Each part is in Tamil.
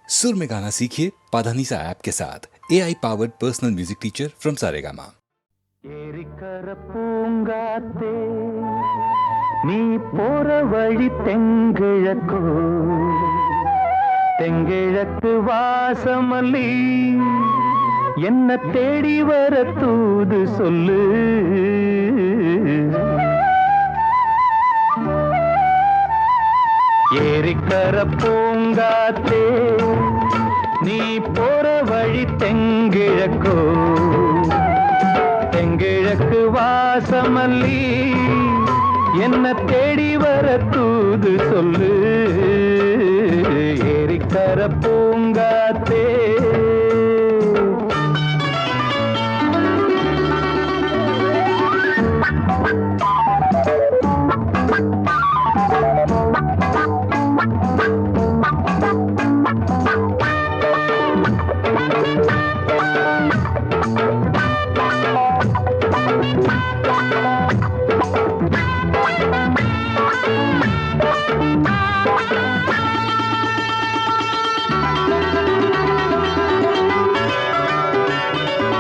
सुर में गाना सीखिए पाधानीसा ऐप के साथ AI powered personal music teacher from Saregama. ஏரிக்கர பூங்காத்தே நீ போற வழி தெங்கிழக்கோ தெங்கிழக்கு வாசமல்லி என்ன தேடி வர தூது சொல்லு. ஏரிக்கர பூங்காத்தே நீ போற வழி தெங்கிழக்கோ தெங்கிழக்கு வாசமல்லி என்ன தேடி வர தூது சொல்லு. ஏரிக்கர பூங்காத்தே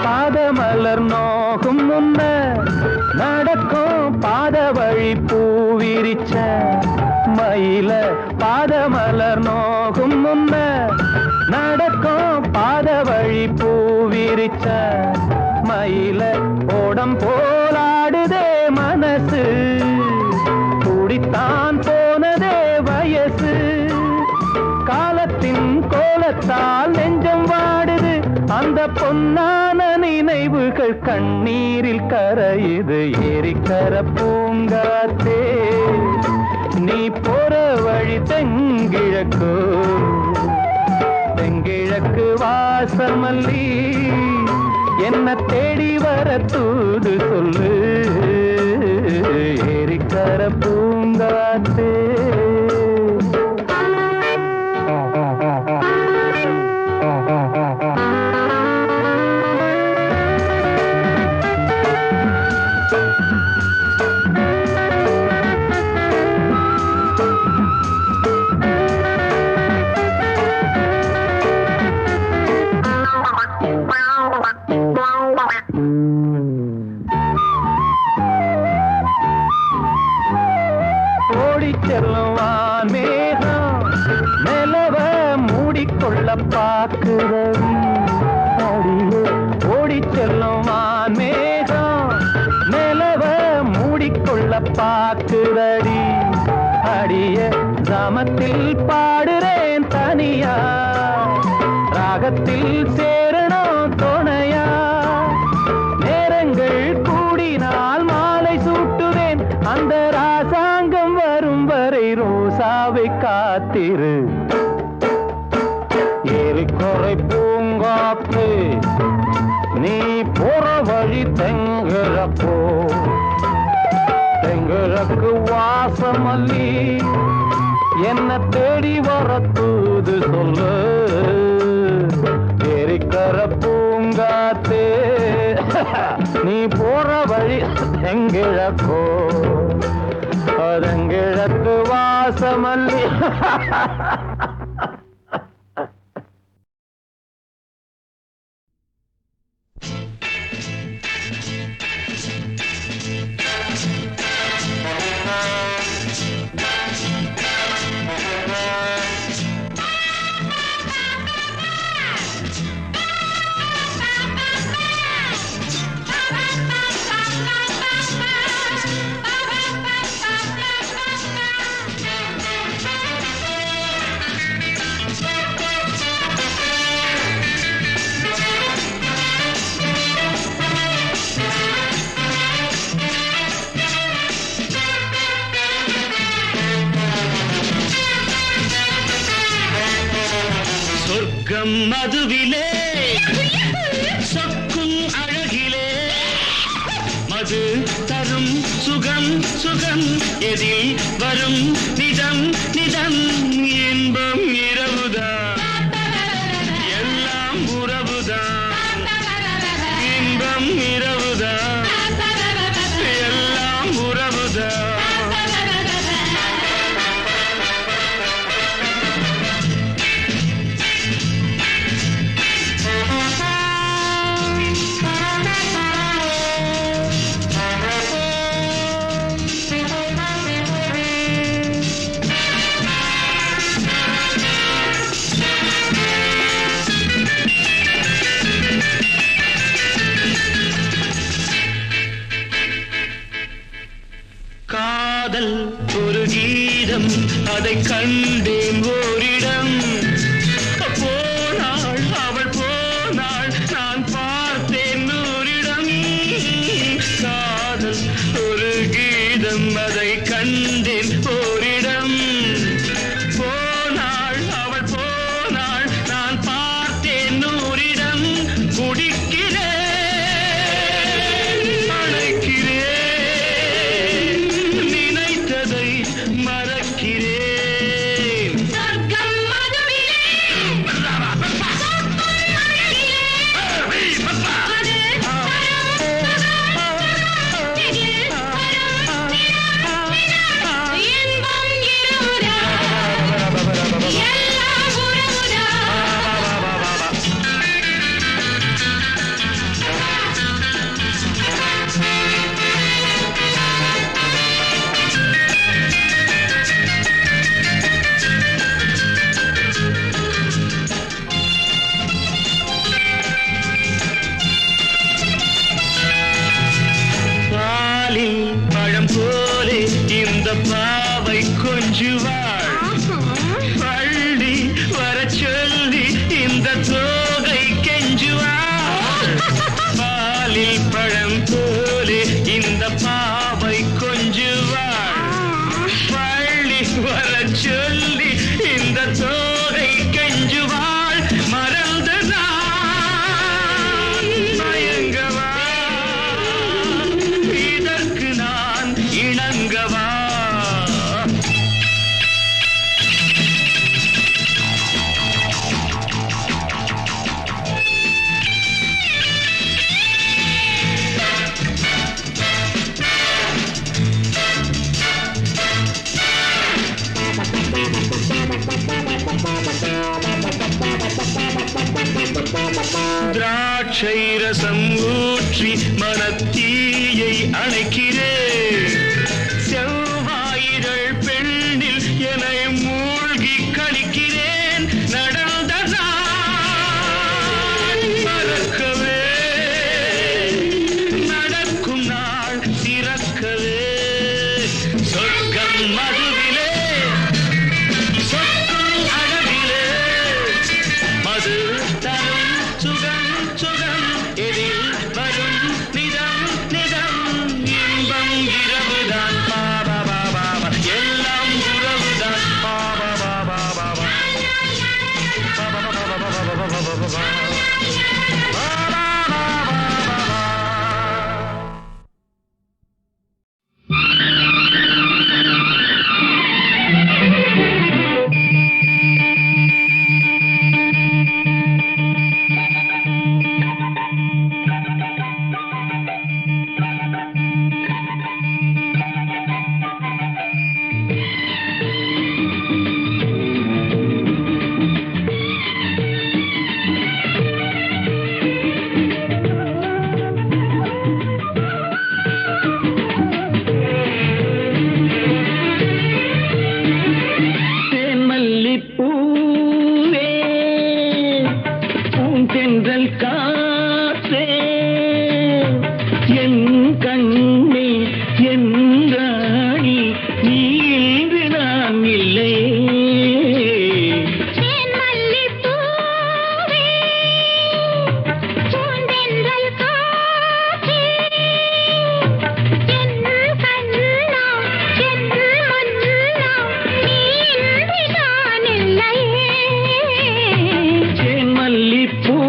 பாதமலர் நோகும் முன்ன நடக்கும் பாத வழி பூவிரிச்ச மயில. பாதமலர் நோகும் முன்ன நடக்கும் பாத வழி பூவிரிச்ச மயில. ஓடம் போலாடுதே மனசு குடித்தான் போனதே வயசு. காலத்தின் கோலத்தால் நெஞ்சம் வாடுது அந்த பொன்னான நினைவுகள் கண்ணீரில் கரையுது. ஏரிக்கர பூங்காத்தே நீ போற வழி தெங்கிழக்கு தெங்கிழக்கு வாசமல்லி என்ன தேடி வர தூது சொல்லு. ஏரிக்கர பூங்காத்தே செல்லுவான் மேகம் நிலவ மூடிக்கொள்ள பாக்குறவி அடியே. ஓடி செல்லுவான் மேகம் நிலவ மூடிக்கொள்ள பாக்குறடி அடிய. கிராமத்தில் பாடுறேன் தனியா ராகத்தில் சேரணும் துணையா. நேரங்கள் கூடினால் மாலை சூட்டுவேன் அந்த ராசாங்கம் வரும் வரை ரோசாவை காத்திரு. ஏரிக்கரை பூங்காத்து நீ போற வழி தெங்கிழக்கோ தெங்கிழக்கு வாசமல்லி என்ன தேடி வர தூது சொல்லு. ஏரிக்கர பூங்காத்தே நீ போற வழி தெங்கிழக்கோ தெங்கிழக்கு வாசமல்லி. சொர்க்கம் மதுவிலே சொக்கும் அழகிலே மது தரும் சுகம் சுகம் எதில் வரும் நிதம் நிதம். இன்பம் இரவுதான் எல்லாம் உறவுதான். இன்பம் இரவுதான் எல்லாம் உறவுதான். கண்டேன் ஓரிடம். போனாள் அவள் போனாள், நான் பார்த்தேன் நூறிடம். காதல் ஒரு கீதம், அதை கண்டேன் ஓரிடம். போனாள் அவள் போனாள், நான் பார்த்தேன் நூறிடம். குடிக்கிறேன் அழைக்கிறேன், நினைத்ததை மறக்கிறேன். சொர்க்கம் மதுவிலே இன்பம் இருமுதா எல்லாம் உறவுதா. பாலில் பழம் போலே இந்த பாவை கொஞ்சுவாள். பள்ளி வர சொல்லி இந்த தோகை கெஞ்சுவாள். பாலில் பழம் போலே இந்த பாவை கொஞ்சுவாள். பள்ளி வர சொல்லி இந்த தோகை கெஞ்சுவாள். மறந்துதான் மயங்கவா, இதற்கு நான் இணங்கவா? திராட்சை ரசம் ஊற்றி மனத்தீயை அணைக்கிறேன். செவ்வாயிரள் பெண்ணில் என்னை மூழ்கி கழிக்கிறேன். நடந்த நாள் மறக்கவே, நடக்கும் நாள் திறக்கவே. சொர்க்கம் மதுவிலே, சொர்க்கம் அழகிலே, மது தரும் சுகம் சுகம், எதில் வரும் நிதம் நிதம். இன்பம் இரவுதான் பாபா பாபா, எல்லாம் உறவுதான் பாபா பாபா பாபா பாபா பாபா பாபா. தேன்மல்லிப்பூவே, பூந்தென்றல் காற்றே, என் கண்ணே என் ராணி, நீ இன்று நான் இல்லையே. தேன்மல்லிப்பூவே, பூந்தென்றல் காற்றே, என் கண்ணா என் மன்னா, நீ இன்றி நான் இல்லையே. தேன்மல்லிப்பூவே.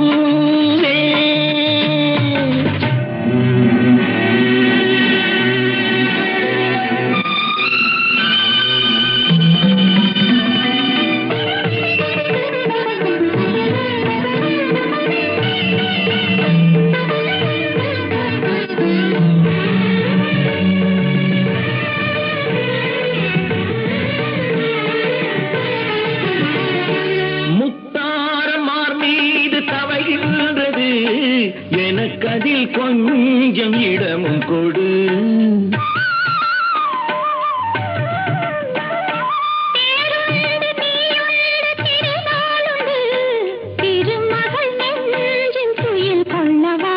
முத்தாரமார் மீது தவைகின்றது, எனக்கதில் கொஞ்சம் இடமும் கொடு. தேருண்டு நீயுண்டு திருநாளுண்டு, திருமகள் நெஞ்சின் துயில் கொள்ளவா.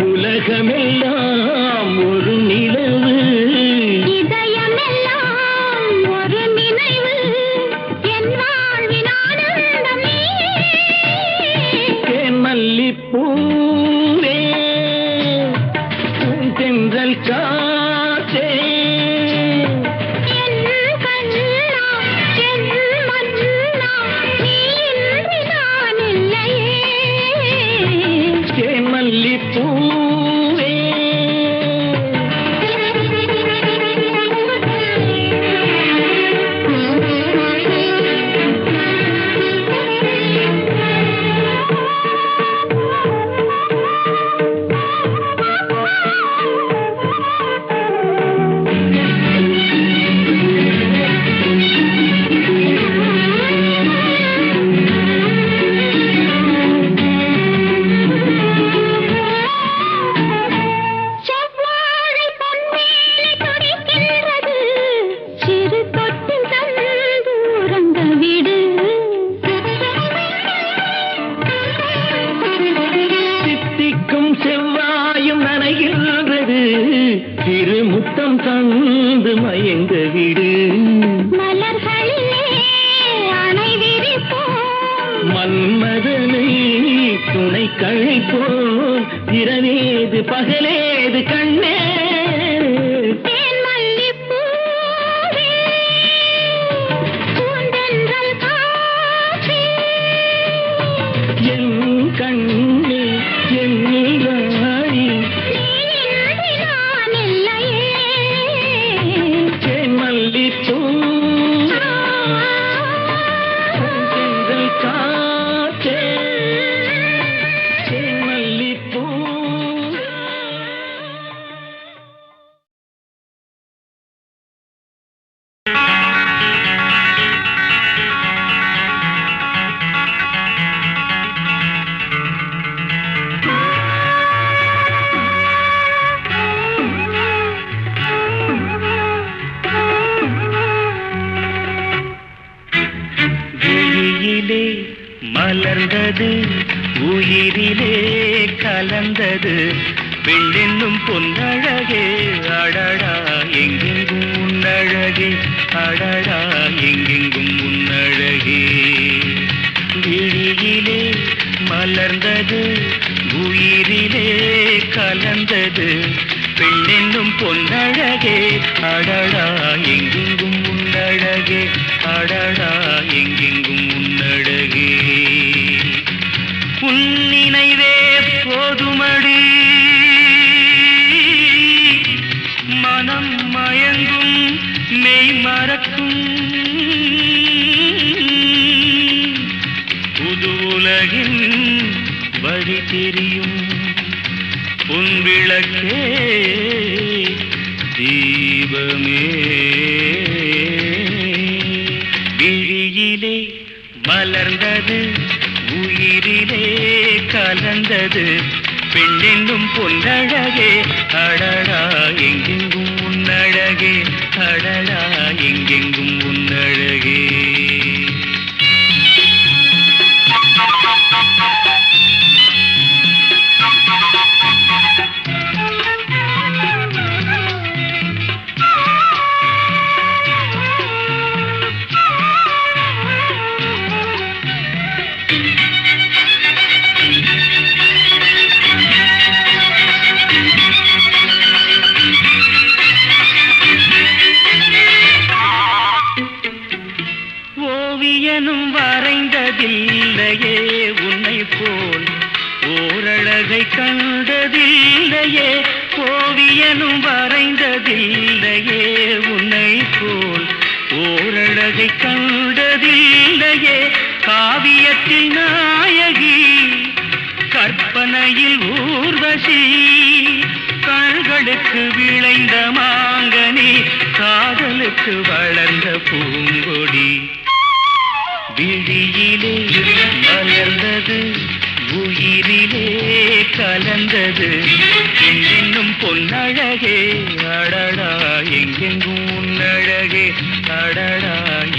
உலகமெல்லாம் ஒரு நிலவு, இதயமெல்லாம் ஒரு நினைவு. முத்தம் தந்து மயங்க விடு மலர்களிலே அணை விரிப்போம் மன்மதனை துணை கழைப்போம் இரவேது பகலேது கண்ணே தேன் மல்லிப்பூவே பூந்தென்றல் காற்றே என் கண்ணே என் ராணி நீ நான் இல்லையே தேன் மல்லிப்பூ செங்கல் காற்றே தேன் மல்லிப்பூ விழியிலே மலர்ந்தது உயிரிலே கலந்தது வெள்ளென்னும் பொன்னழகே அடடா எங்கெங்கும் உன்னழகே அடடா எங்கெங்கும் உன்னழகே விழியிலே மலர்ந்தது உயிரிலே கலந்தது பெண்ணென்னும் பொன்னழகே அடடா எங்கெங்கும் உன்னழகே அடடா எங்கெங்கும் உன்னழகே உன் நினைவே போதுமடி மனம் மயங்கும் மெய் மறக்கும் புது உலகின் வழி தெரியும் உன் விளக்கே தீபமே விழியிலே மலர்ந்தது உயிரிலே கலந்தது பெண்ணென்னும் பொன்னழகே அடடா எங்கெங்கும் உன்னழகே அடடா எங்கெங்கும் உன்னழகே ஓவியனும் வரைந்ததில்லையே உன்னை போல் ஓரழகை கண்டதில்லையே ஓவியனும் வரைந்ததில்லையே உன்னை போல் ஓரழகை கண்டதில்லையே காவியத்தில் நாயகி கற்பனையில் ஊர்வசி கண்களுக்கு விளைந்த மாங்கனி காதலுக்கு வளர்ந்த பூங்கொடி விழியிலே மலர்ந்தது உயிரிலே கலந்தது இன்னும் பொன்னழகே அடடா எங்கெங்கும் உன்னழகே அடடா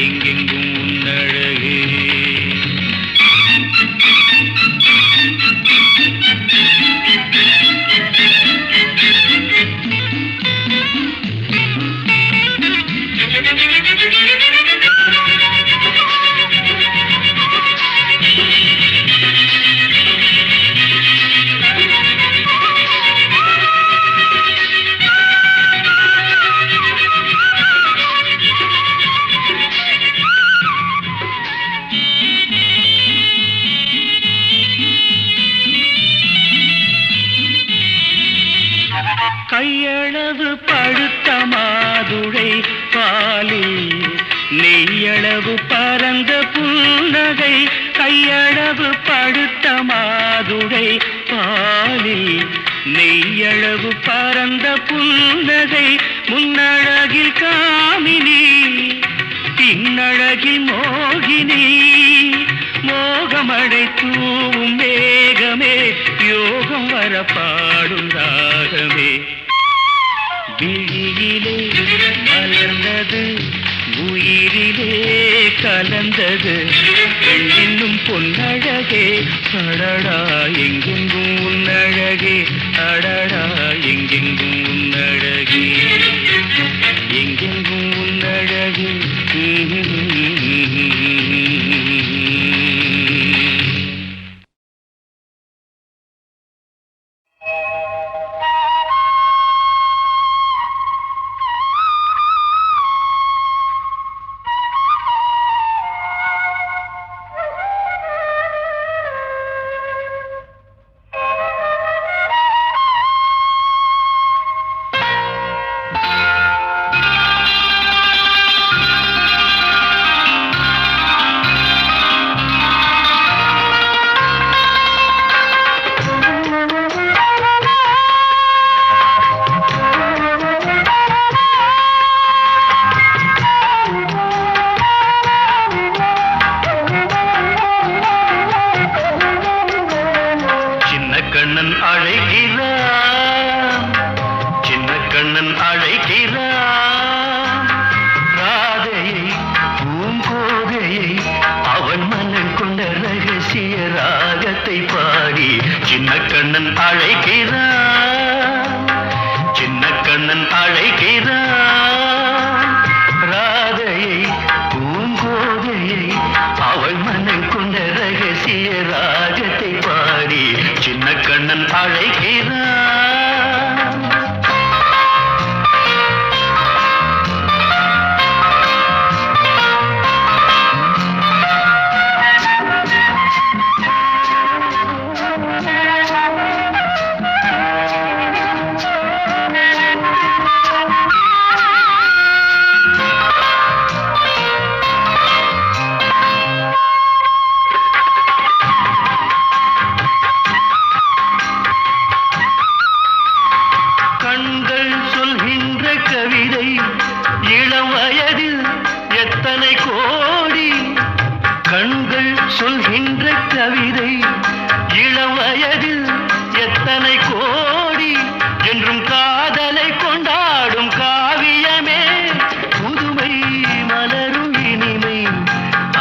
எங்கெங்கும் உன்னழகே கையளவு பழுத்த மாதுளை பாலில் நெய்யளவு பரந்த புன்னகை கையளவு பழுத்த மாதுளை பாலில் நெய்யளவு பரந்த புன்னகை முன்னழகில் காமினி பின்னழகில் மோகினி மோகமடை தூவும் மேகமே யோகம் வர பாடும் ராகமே விழியிலே மலர்ந்தது உயிரிலே கலந்தது பெண்ணின்னும் பொன்னழகே அடடா எங்கெங்கும் உன்னழகே அடடா எங்கெங்கும் உன்னழகே கண்ணன் அழைக்கிறான், சின்ன கண்ணன் அழைக்கிறான். ராதையை பூங்கோதையை அவன் மனம் கொண்ட ரகசிய ராகத்தை பாடி சின்ன கண்ணன் அழைக்கிறான், சின்ன கண்ணன் அழைக்கிறான். ராதையை பூங்கோதையை அவள் மனம் கொண்ட ரகசிய ராகத்தை பாடி சின்ன கண்ணன் அழைக்கிறான். கண்கள் சொல்கின்ற கவிதை இளம் வயதில் எத்தனை கோடி, கண்கள் சொல்கின்ற கவிதை இளம் வயதில் எத்தனை கோடி, என்றும் காதலை கொண்டாடும் காவியமே புதுமை மலரும் இனிமை,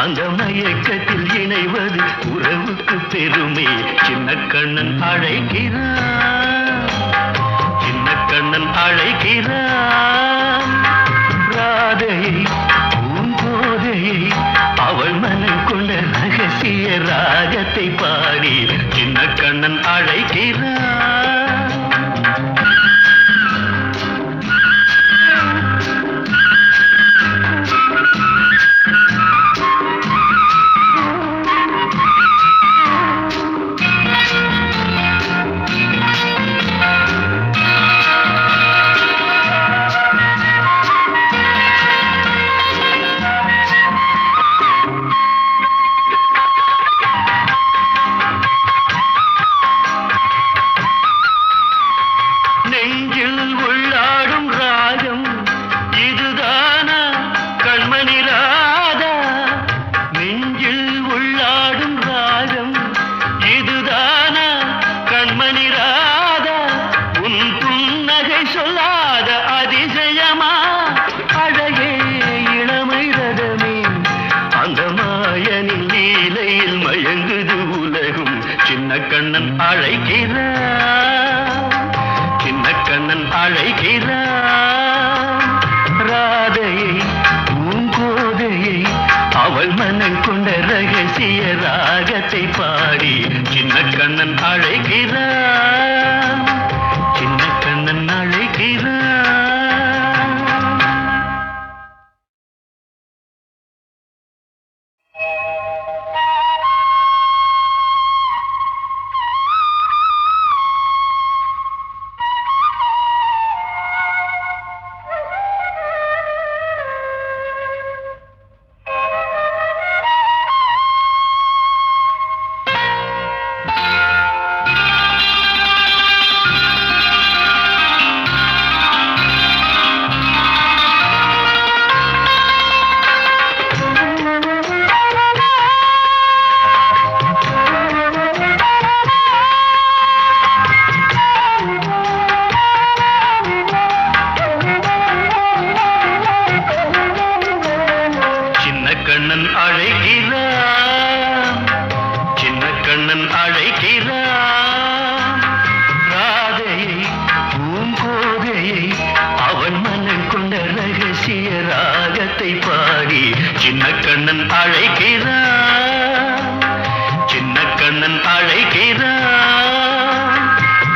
அந்த மயக்கத்தில் இணைவது உறவுக்கு பெருமை. சின்ன கண்ணன் அழைக்கிறான், சின்ன கண்ணன் அழைக்கிறான். ராதையை பூங்கோதையை அவள் மனம் கொண்ட ரகசிய ராகத்தை பாடி சின்ன கண்ணன் அழைக்கிறான். நெஞ்சில் உள்ளாடும் ராகம் இதுதானா கண்மணி ராதா, நெஞ்சில் உள்ளாடும் ராகம் இதுதானா கண்மணி ராதா, உன் புன்னகை சொல்லாத அதிசயமா, அழகே இளமை ரதமே, அந்த மாயனின் லீலையில் மயங்குது உலகும். சின்ன கண்ணன் அழைக்கிறான், சின்ன கண்ணன் அழைக்கிறான். ராதையை பூங்கோதையை அவள் மனம் கொண்ட ரகசிய ராகத்தை பாடி சின்ன கண்ணன் அழைக்கிறான், சின்ன கண்ணன் அழைக்கிறான். கண்ணன் அழைக்கிறான், சின்ன கண்ணன் அழைக்கிறான். ராதையை பூங்கோதையை அவன் மனம் கொண்ட ரகசிய ராகத்தை பாடி சின்ன கண்ணன் அழைக்கிறான், சின்ன கண்ணன் அழைக்கிறான்.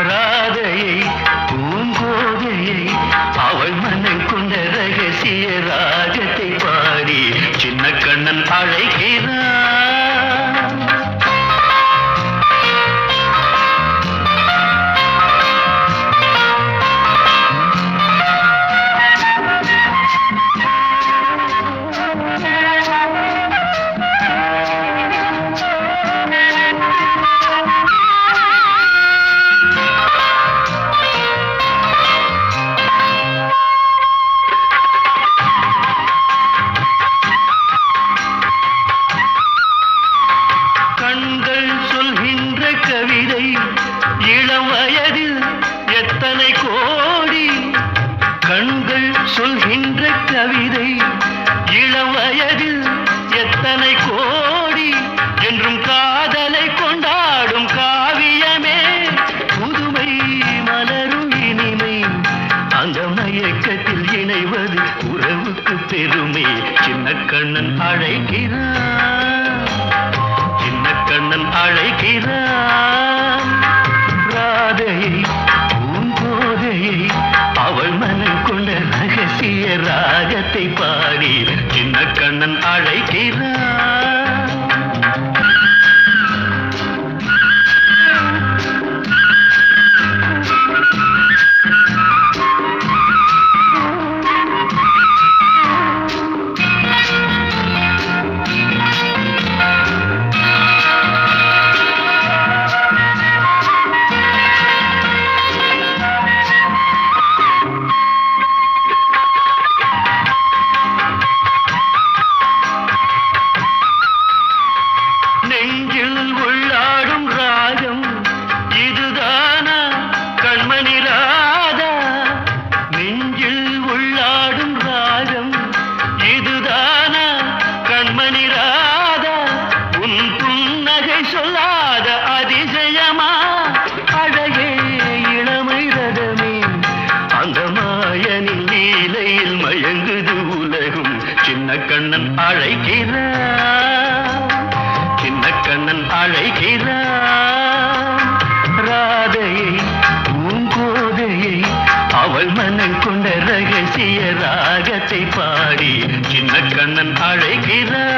ராதையை பூங்கோதையை அவள் மனம் கொண்ட ரகசிய ராகத்தை பாடி சின்ன கண்ணன் அழைக்கிறான். அழைக்கிறான் ராதையை பூங்கோதையை அவள் மனம் கொண்ட ரகசிய ராகத்தை பாடி சின்ன கண்ணன் அழைக்கிறான். நெஞ்சில் உள்ளாடும் ராகம் இதுதானா கண்மணி ராதா, நெஞ்சில் உள்ளாடும் ராகம் இதுதானா கண்மணி ராதா, உன் புன்னகை சொல்லாத அதிசயமா அழகே இளமை ரதமே, அந்த மாயனின் லீலையில் மயங்குது உலகும். சின்ன கண்ணன் அழைக்கிறான், சின்ன கண்ணன் அழைக்கிறான் ராதையை பூங்கோதையை அவள் மனம் கொண்ட ரகசிய ராகத்தை பாடி சின்ன கண்ணன் அழைக்கிறான்.